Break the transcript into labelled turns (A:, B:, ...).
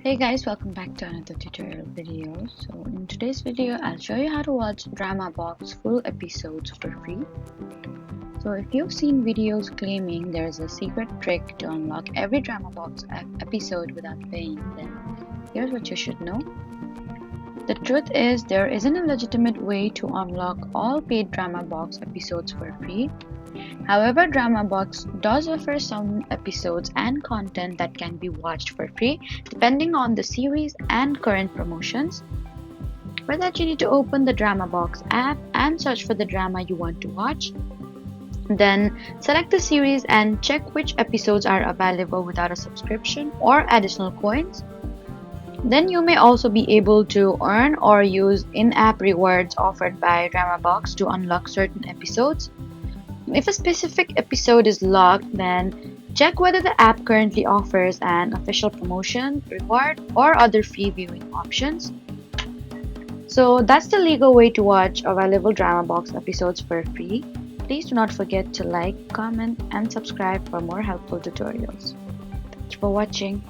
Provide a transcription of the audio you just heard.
A: Hey guys, welcome back to another tutorial video. So in today's video, I'll show you how to watch DramaBox full episodes for free. So if you've seen videos claiming there's a secret trick to unlock every DramaBox episode without paying, then here's what you should know. The truth is there isn't a legitimate way to unlock all paid DramaBox episodes for free. However, DramaBox does offer some episodes and content that can be watched for free depending on the series and current promotions. For that, you need to open the DramaBox app and search for the drama you want to watch. Then select the series and check which episodes are available without a subscription or additional coins. Then you may also be able to earn or use in-app rewards offered by DramaBox to unlock certain episodes. If a specific episode is locked, then check whether the app currently offers an official promotion, reward, or other free viewing options. So that's the legal way to watch available DramaBox episodes for free. Please do not forget to like, comment, and subscribe for more helpful tutorials. Thank you for watching.